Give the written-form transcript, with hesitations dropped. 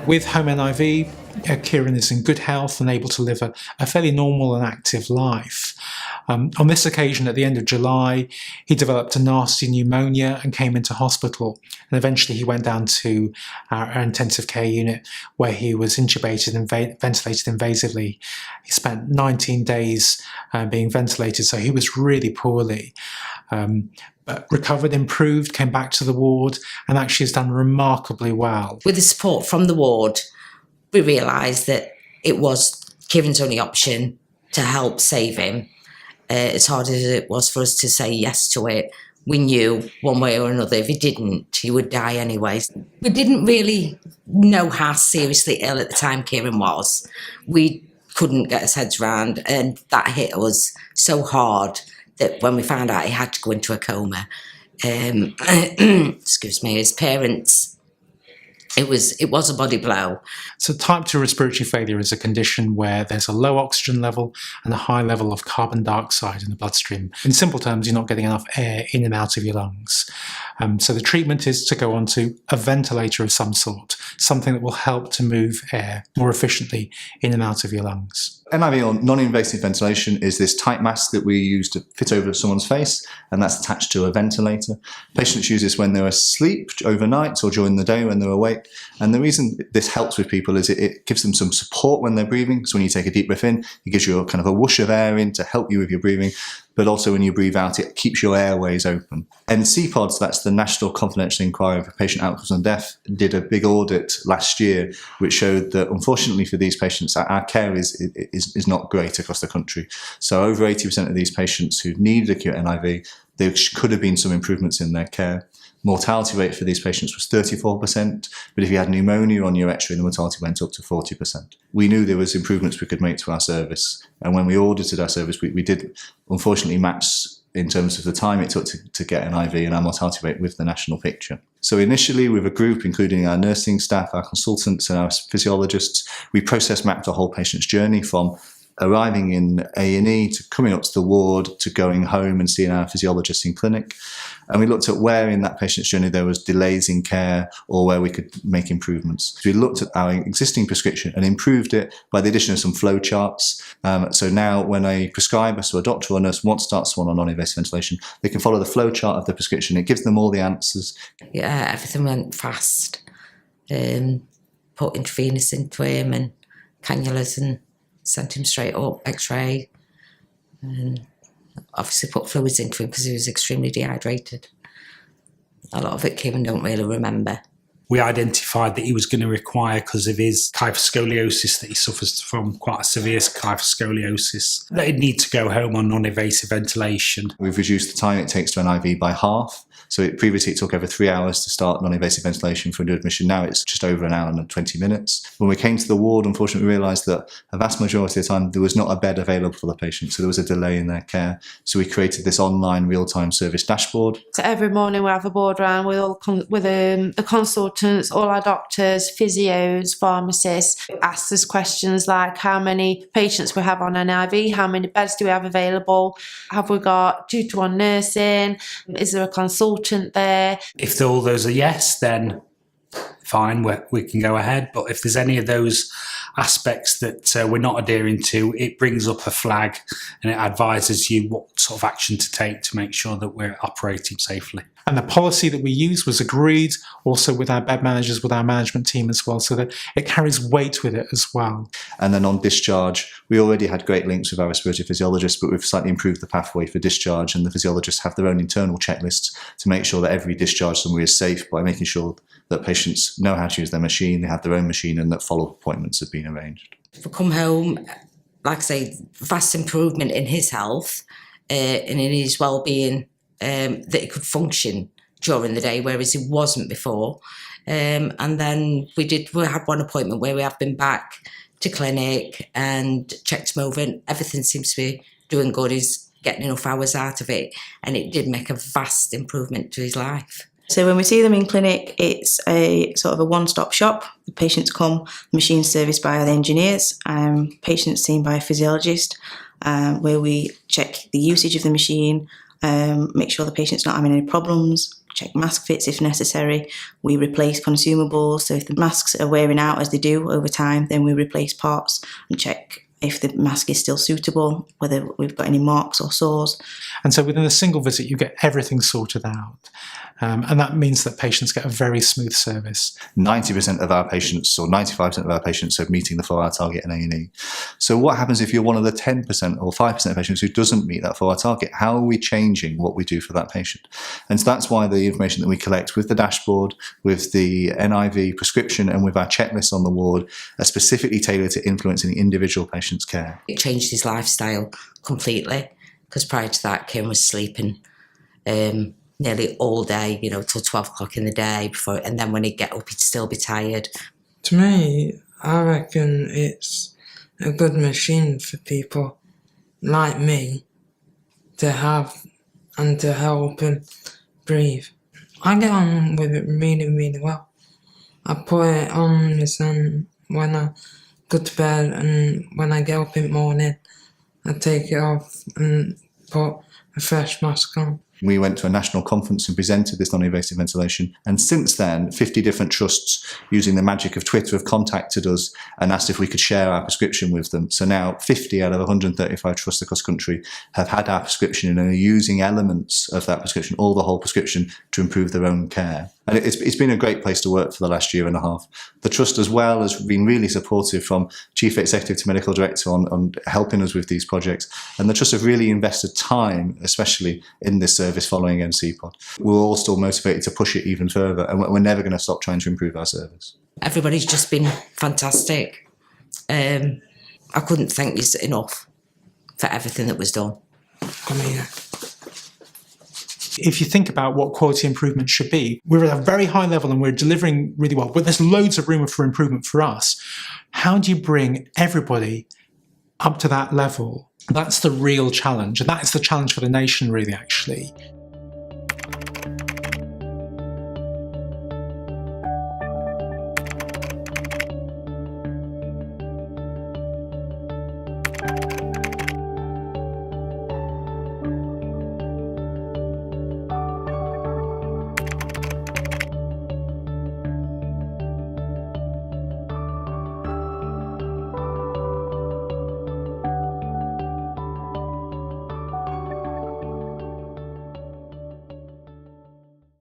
With home NIV, Kieran is in good health and able to live a fairly normal and active life. On this occasion, at the end of July, he developed a nasty pneumonia and came into hospital. And eventually he went down to our intensive care unit where he was intubated and ventilated invasively. He spent 19 days being ventilated, so he was really poorly. But recovered, improved, came back to the ward, and actually has done remarkably well. With the support from the ward, we realised that it was Kieran's only option to help save him. As hard as it was for us to say yes to it, we knew one way or another, if he didn't, he would die anyway. We didn't really know how seriously ill at the time Kieran was. We couldn't get our heads around, and that hit us so hard that when we found out he had to go into a coma, excuse me, his parents, it was a body blow. So type 2 respiratory failure is a condition where there's a low oxygen level and a high level of carbon dioxide in the bloodstream. In simple terms, you're not getting enough air in and out of your lungs. So the treatment is to go onto a ventilator of some sort, something that will help to move air more efficiently in and out of your lungs. NIV, or non-invasive ventilation, is this tight mask that we use to fit over someone's face, and that's attached to a ventilator. Patients use this when they're asleep, overnight, or during the day when they're awake. And the reason this helps with people is it gives them some support when they're breathing. So when you take a deep breath in, it gives you a kind of a whoosh of air in to help you with your breathing. But also when you breathe out, it keeps your airways open. And CPODS, that's the National Confidential Inquiry for Patient Outcomes and Death, did a big audit last year, which showed that unfortunately for these patients, our care is not great across the country. So over 80% of these patients who needed acute NIV, there could have been some improvements in their care. Mortality rate for these patients was 34%, but if you had pneumonia on your X-ray, the mortality went up to 40%. We knew there was improvements we could make to our service, and when we audited our service, we did unfortunately match in terms of the time it took to get an IV and our mortality rate with the national picture. So initially, with a group including our nursing staff, our consultants and our physiologists, we process mapped a whole patient's journey from arriving in A&E to coming up to the ward to going home and seeing our physiologist in clinic. And we looked at where in that patient's journey there was delays in care or where we could make improvements. So we looked at our existing prescription and improved it by the addition of some flow charts. So now when a prescriber, so a doctor or a nurse, wants to start someone on non-invasive ventilation, they can follow the flow chart of the prescription. It gives them all the answers. Yeah, everything went fast. Put intravenous into him and cannulas and sent him straight up, X-ray, and obviously put fluids into him because he was extremely dehydrated. A lot of it Kieran don't really remember. We identified that he was going to require, because of his kyphoscoliosis, that he suffers from quite a severe kyphoscoliosis, that he'd need to go home on non-invasive ventilation. We've reduced the time it takes to an IV by half. So previously it took over 3 hours to start non-invasive ventilation for a new admission. Now it's just over an hour and 20 minutes. When we came to the ward, unfortunately, we realised that a vast majority of the time there was not a bed available for the patient, so there was a delay in their care. So we created this online real-time service dashboard. So every morning we have a board round with the consultants, all our doctors, physios, pharmacists. Ask us questions like how many patients we have on NIV, how many beds do we have available, have we got 2-to-1 nursing, is there a consultant there? If all those are yes, then fine, we can go ahead. But if there's any of those aspects that we're not adhering to, it brings up a flag and it advises you what sort of action to take to make sure that we're operating safely. And the policy that we used was agreed also with our bed managers, with our management team as well, so that it carries weight with it as well. And then on discharge, we already had great links with our respiratory physiologists, but we've slightly improved the pathway for discharge, and the physiologists have their own internal checklists to make sure that every discharge somewhere is safe by making sure that patients know how to use their machine, they have their own machine, and that follow-up appointments have been arranged. We come home, like I say, vast improvement in his health and in his well-being, that he could function during the day, whereas he wasn't before. And then we had one appointment where we have been back to clinic and checked him over, and everything seems to be doing good. He's getting enough hours out of it, and it did make a vast improvement to his life. So when we see them in clinic, it's a sort of a one-stop shop. The patients come, the machine's serviced by the engineers, patients seen by a physiologist, where we check the usage of the machine, make sure the patient's not having any problems, check mask fits if necessary. We replace consumables, so if the masks are wearing out as they do over time, then we replace parts and check if the mask is still suitable, whether we've got any marks or sores. And so within a single visit, you get everything sorted out. And that means that patients get a very smooth service. 90% of our patients, or 95% of our patients, are meeting the 4-hour target in A&E. So what happens if you're one of the 10% or 5% of patients who doesn't meet that 4-hour target? How are we changing what we do for that patient? And so that's why the information that we collect with the dashboard, with the NIV prescription, and with our checklists on the ward are specifically tailored to influencing the individual patient's care. It changed his lifestyle completely, because prior to that, Kieran was sleeping nearly all day, you know, till 12 o'clock in the day before, and then when he'd get up, he'd still be tired. To me, I reckon it's a good machine for people like me to have and to help him breathe. I get on with it really, really well. I put it on my son when I go to bed, and when I get up in the morning, I take it off and put a fresh mask on. We went to a national conference and presented this non-invasive ventilation. And since then, 50 different trusts, using the magic of Twitter, have contacted us and asked if we could share our prescription with them. So now 50 out of 135 trusts across the country have had our prescription and are using elements of that prescription, or the whole prescription, to improve their own care. And it's been a great place to work for the last year and a half. The trust as well has been really supportive, from chief executive to medical director, on helping us with these projects. And the trust have really invested time, especially in this service following NCPOD. We're all still motivated to push it even further, and we're never going to stop trying to improve our service. Everybody's just been fantastic. I couldn't thank you enough for everything that was done. Come here. If you think about what quality improvement should be, we're at a very high level and we're delivering really well, but there's loads of room for improvement for us. How do you bring everybody up to that level? That's the real challenge, and that is the challenge for the nation, really, actually.